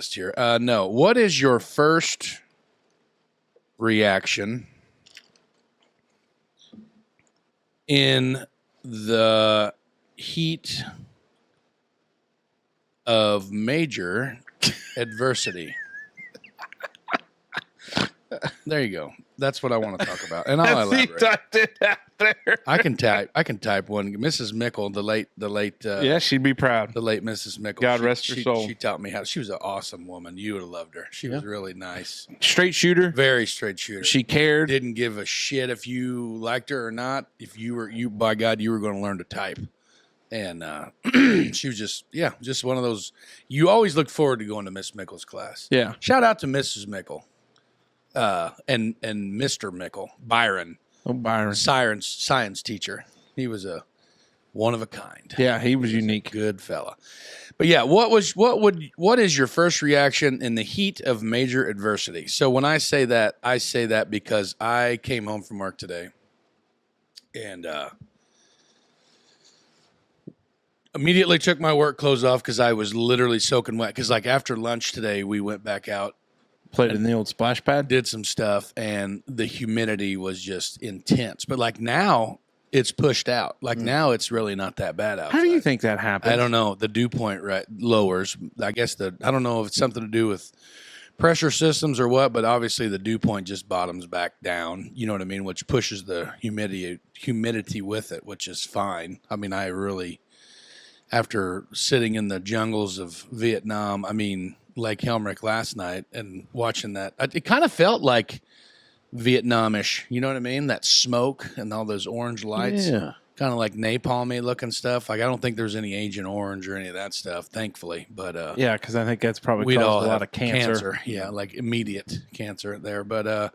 list here. No. What is your first reaction in the heat of major adversity? There you go. That's what I want to talk about, and I'll elaborate. I can type one. Mrs. Mickle, the late. Yeah, she'd be proud. The late Mrs. Mickle. God rest her soul. She taught me how. She was an awesome woman. You would have loved her. She was really nice. Straight shooter. Very straight shooter. She cared. Didn't give a shit if you liked her or not. If you by God, you were going to learn to type. And she was just one of those. You always looked forward to going to Miss Mickle's class. Yeah. Shout out to Mrs. Mickle, and Mr. Mickle, Byron. Oh, Byron. Science teacher. He was a one of a kind. Yeah, he was unique. Good fella. But yeah, what is your first reaction in the heat of major adversity? So when I say that because I came home from work today and immediately took my work clothes off because I was literally soaking wet. Because like after lunch today, we went back out. Played in the old splash pad. Did some stuff, and the humidity was just intense. But like now, it's pushed out. Like now, it's really not that bad outside. How do you think that happened? I don't know. The dew point lowers. I guess I don't know if it's something to do with pressure systems or what, but obviously the dew point just bottoms back down. You know what I mean? Which pushes the humidity with it, which is fine. I mean, I really, after sitting in the jungles of Vietnam, I mean, Lake Helmrich last night and watching that, it kind of felt like Vietnamish. You know what I mean? That smoke and all those orange lights. Yeah. Kind of like napalmy looking stuff. Like I don't think there's any Agent Orange or any of that stuff, thankfully. But yeah, because I think that's probably we'd caused all a lot of cancer. Yeah, like immediate cancer there. But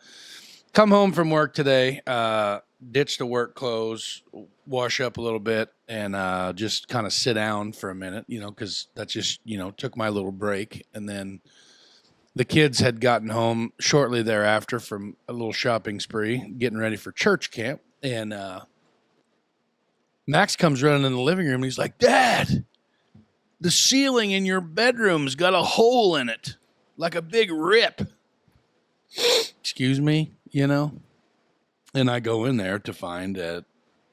come home from work today, ditch the work clothes, wash up a little bit, and just kind of sit down for a minute, because that just, took my little break. And then the kids had gotten home shortly thereafter from a little shopping spree, getting ready for church camp. And Max comes running in the living room and he's like, "Dad, the ceiling in your bedroom's got a hole in it, like a big rip." Excuse me, And I go in there to find a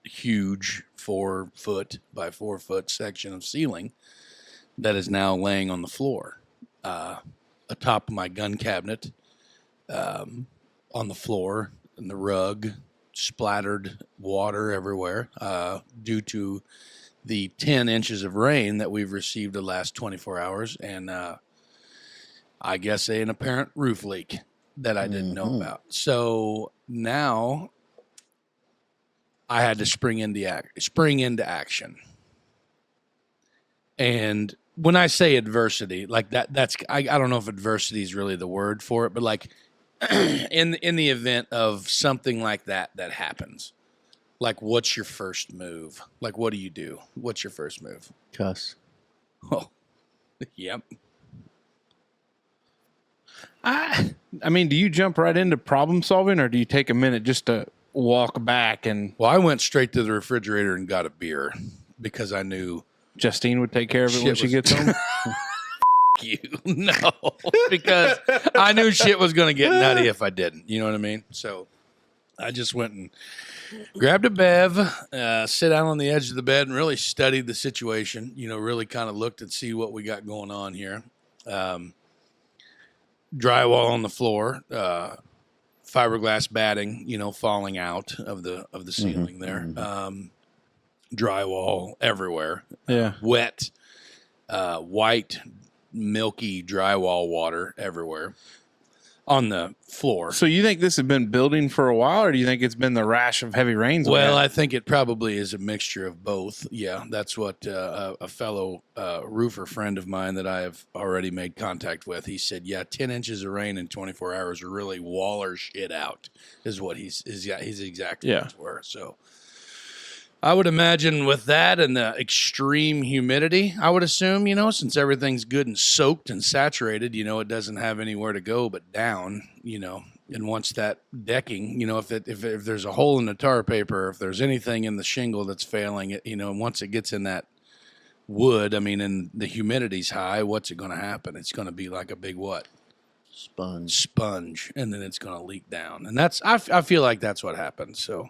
huge 4-foot by 4-foot section of ceiling that is now laying on the floor, atop of my gun cabinet, on the floor, and the rug, splattered water everywhere, due to the 10 inches of rain that we've received the last 24 hours, and I guess an apparent roof leak that I didn't know about. So now I had to spring into action. And when I say adversity, like that's I don't know if adversity is really the word for it, but like in the event of something like that happens, like what's your first move? Like what do you do? What's your first move? Cuss. Oh, yep. I mean, do you jump right into problem solving, or do you take a minute just to walk back and? Well, I went straight to the refrigerator and got a beer because I knew Justine would take care of it when she gets home. You no, because I knew shit was going to get nutty if I didn't. You know what I mean? So I just went and grabbed a bev, sit down on the edge of the bed, and really studied the situation. Really kind of looked and see what we got going on here. Drywall on the floor, fiberglass batting, falling out of the ceiling there. Drywall everywhere. Yeah. Wet, white, milky drywall water everywhere on the floor. So you think this has been building for a while, or do you think it's been the rash of heavy rains? Well, I think it probably is a mixture of both. Yeah, that's what a fellow roofer friend of mine that I have already made contact with, he said, 10 inches of rain in 24 hours really waller shit out is what his exact words were. So I would imagine with that and the extreme humidity, I would assume, since everything's good and soaked and saturated, it doesn't have anywhere to go but down, and once that decking, if there's a hole in the tar paper, if there's anything in the shingle that's failing it, once it gets in that wood, I mean, and the humidity's high, what's it going to happen? It's going to be like a big what? Sponge, and then it's going to leak down. And that's I feel like that's what happened. So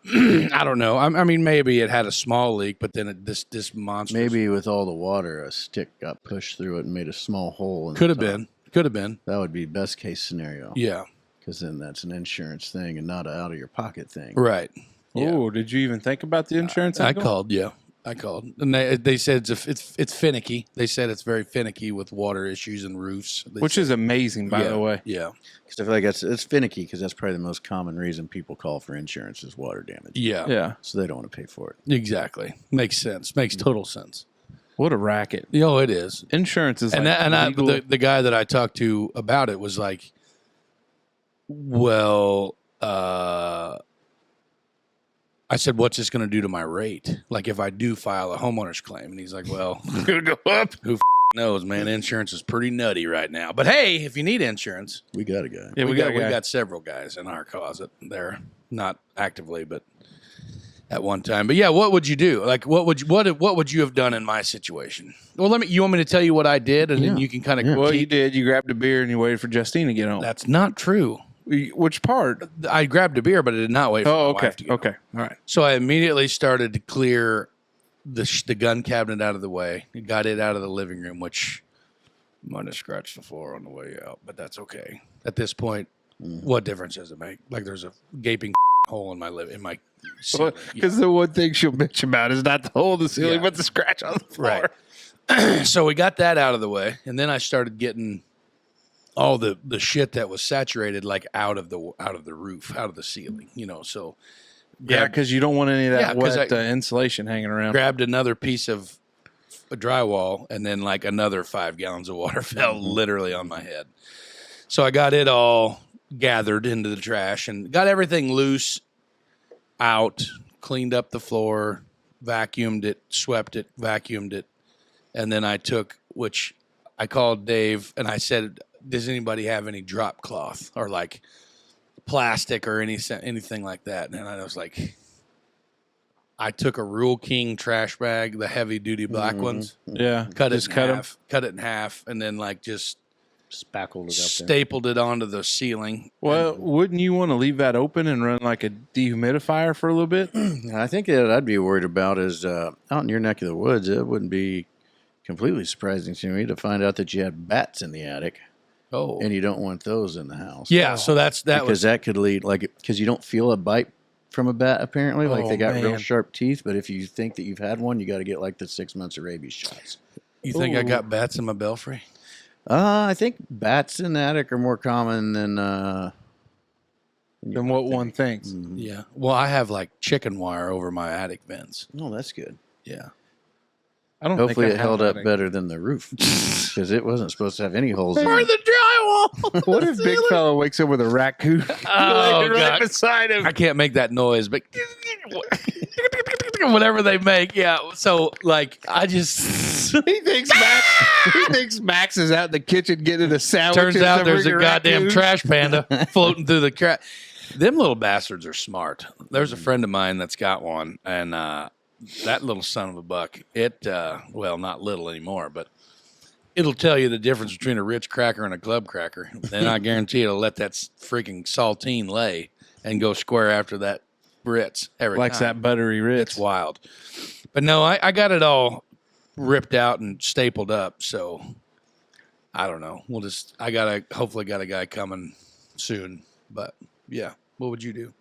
I don't know. I mean, maybe it had a small leak, but then this monster. Maybe with all the water, a stick got pushed through it and made a small hole. In Could have the top. been. Could have been. That would be best case scenario. Yeah. Because then that's an insurance thing and not an out of your pocket thing. Right. Oh, did you even think about the insurance? I angle? called. Yeah. I called, and they said it's finicky. They said it's very finicky with water issues and roofs, which is amazing, by the way. Yeah, because I feel like it's finicky because that's probably the most common reason people call for insurance is water damage. Yeah. So they don't want to pay for it. Exactly. Makes sense. Makes total sense. What a racket! It is. Insurance is and the guy that I talked to about it was like, well. I said, what's this going to do to my rate? Like if I do file a homeowner's claim. And he's like, well, it's going to go up. Who knows, man? Insurance is pretty nutty right now. But hey, if you need insurance. We got a guy. Yeah, we got several guys in our closet. They're not actively, but at one time. But yeah, what would you do? Like what would you have done in my situation? Well, you want me to tell you what I did and then you can kind of Well, you did. You grabbed a beer and you waited for Justine to get home. That's not true. Which part? I grabbed a beer, but I did not wait for my wife to get home. All right. So I immediately started to clear the gun cabinet out of the way. Got it out of the living room, which might have scratched the floor on the way out, but that's okay. At this point, what difference does it make? Like there's a gaping hole in my ceiling. Because the one thing she'll bitch about is not the hole in the ceiling, but the scratch on the floor. Right. So we got that out of the way, and then I started getting all the shit that was saturated like out of the roof, out of the ceiling, so because you don't want any of that wet insulation hanging around. Grabbed another piece of drywall and then like another 5 gallons of water fell literally on my head. So I got it all gathered into the trash and got everything loose out, cleaned up the floor, vacuumed it, swept it, vacuumed it. And then I called Dave and I said, does anybody have any drop cloth or like plastic or anything like that? And I was like, I took a Rule King trash bag, the heavy duty black ones. Yeah. Cut it in half and then like just spackled it up stapled it onto the ceiling. Well, wouldn't you want to leave that open and run like a dehumidifier for a little bit? I think that I'd be worried about is out in your neck of the woods, it wouldn't be completely surprising to me to find out that you had bats in the attic. Oh, and you don't want those in the house. Yeah, so because that could lead because you don't feel a bite from a bat apparently. Like they got real sharp teeth, but if you think that you've had one, you got to get like the 6 months of rabies shots. You think I got bats in my belfry? I think bats in the attic are more common than what one thinks. Mm-hmm. Yeah. Well, I have like chicken wire over my attic vents. Oh, that's good. Yeah. Hopefully it held up better than the roof because it wasn't supposed to have any holes in it. Or the drywall. What if Big Fella wakes up with a raccoon right beside him? I can't make that noise, but whatever they make, yeah. So like, I just he thinks Max is out in the kitchen getting a sandwich. Turns out there's a goddamn trash panda floating through the trash. Them little bastards are smart. There's a friend of mine that's got one, and that little son of a buck, well, not little anymore, but it'll tell you the difference between a Ritz cracker and a club cracker. Then I guarantee it'll let that freaking saltine lay and go square after that Ritz every Likes time. That buttery Ritz. It's wild. But no, I got it all ripped out and stapled up, so I don't know. Hopefully got a guy coming soon. But yeah, what would you do?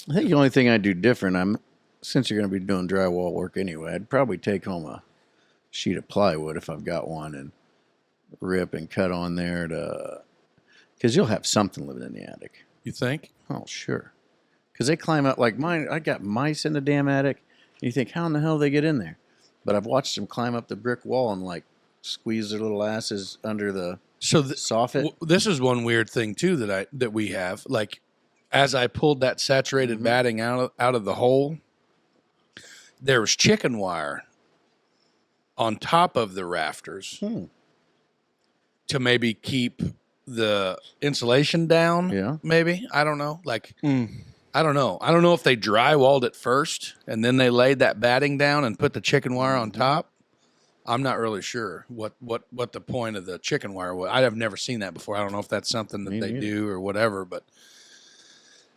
I think the only thing I'd do different, since you're going to be doing drywall work anyway, I'd probably take home a sheet of plywood if I've got one and rip and cut on there because you'll have something living in the attic. You think? Oh, sure. Because they climb up like mine. I got mice in the damn attic. And you think, how in the hell they get in there? But I've watched them climb up the brick wall and like squeeze their little asses under the soffit. This is one weird thing too that we have. Like, as I pulled that saturated batting out of the hole, there was chicken wire on top of the rafters to maybe keep the insulation down. Yeah. Maybe. I don't know. Like, I don't know. I don't know if they drywalled it first and then they laid that batting down and put the chicken wire on top. I'm not really sure what the point of the chicken wire was. I have never seen that before. I don't know if that's something that they do or whatever, but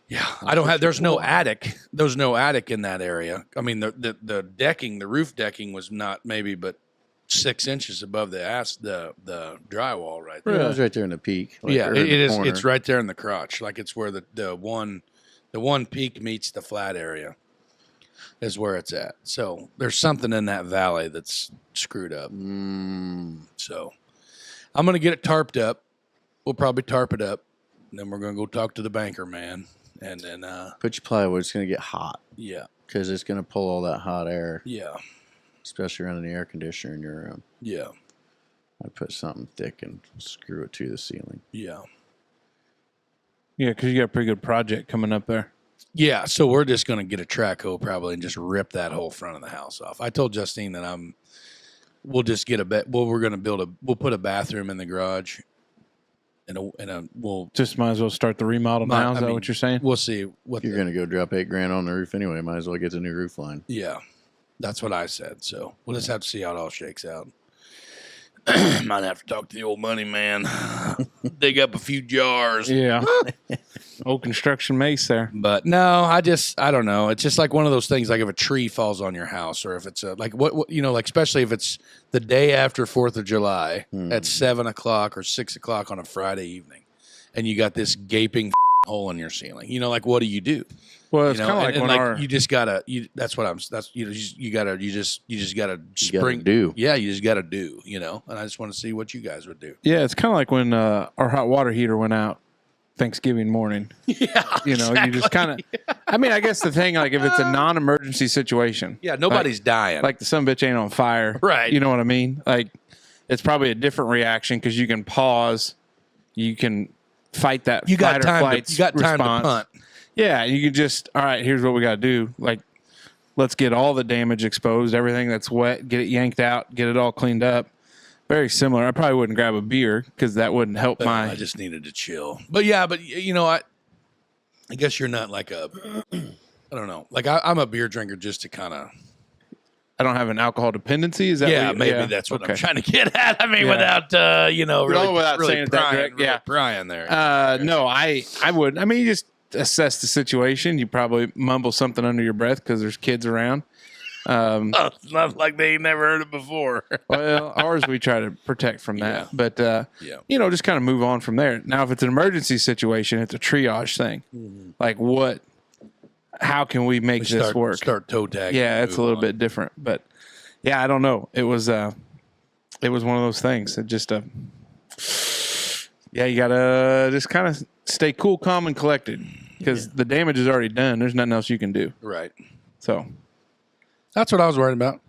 yeah, I don't have. There's no attic. There's no attic in that area. I mean, the decking, the roof decking was not maybe but 6 inches above the drywall right there. Yeah, it was right there in the peak. Like, Yeah, or it in the is. corner. It's right there in the crotch. Like it's where the one peak meets the flat area is where it's at. So there's something in that valley that's screwed up. So I'm going to get it tarped up. We'll probably tarp it up. And then we're going to go talk to the banker man. And then, Put your plywood. It's going to get hot yeah, because it's going to pull all that hot air, yeah, especially running the air conditioner in your room. yeah, I put something thick and screw it to the ceiling. yeah. Yeah, because you got a pretty good project coming up there. Yeah, so we're just going to get a track hoe probably and just rip that whole front of the house off. I told Justine that we'll just get we're going to we'll put a bathroom in the garage and we'll Just might as well start the remodel now. Is that what you're saying? We'll see what You're going to go drop $8,000 on the roof anyway. Might as well get the new roof line. Yeah, that's what I said. So we'll just have to see how it all shakes out. Might have to talk to the old money man, dig up a few jars. Yeah. Old construction mace there. But no, I don't know. It's just like one of those things. Like if a tree falls on your house, or if it's like like especially if it's the day after 4th of July at 7 o'clock or 6 o'clock on a Friday evening, and you got this gaping hole in your ceiling. Like what do you do? Well, it's kind of like when you just gotta. That's what I'm. That's you just gotta spring. Do. Yeah, you just gotta do. And I just want to see what you guys would do. Yeah, it's kind of like when our hot water heater went out Thanksgiving morning. Yeah, You just kind of. I mean, I guess the thing, like if it's a non-emergency situation. Yeah, nobody's dying. Like the sumbitch ain't on fire. Right. You know what I mean? Like it's probably a different reaction because you can pause, you can fight that. you got fight or time. flight You got time response. to punt. Yeah, you can just, all right, here's what we got to do. Like, let's get all the damage exposed, everything that's wet, get it yanked out, get it all cleaned up. Very similar. I probably wouldn't grab a beer because that wouldn't help I just needed to chill. But yeah, I guess you're not like a, I don't know. Like I'm a beer drinker just to kind of. I don't have an alcohol dependency. Is that maybe that's what I'm trying to get at. I mean, without really, without really saying it that prying, direct, really yeah. prying there. No, I would. I mean, you just assess the situation. You probably mumble something under your breath because there's kids around. It's not like they ain't never heard it before. Well, ours we try to protect from that, Yeah. but just kind of move on from there. Now, if it's an emergency situation, it's a triage thing. Mm-hmm. Like how can we make this work? Start toe tagging. Yeah, it's a little bit different, but yeah, I don't know. It was one of those things. It just you gotta just kind of stay cool, calm, and collected because the damage is already done. There's nothing else you can do. Right. So That's what I was worried about.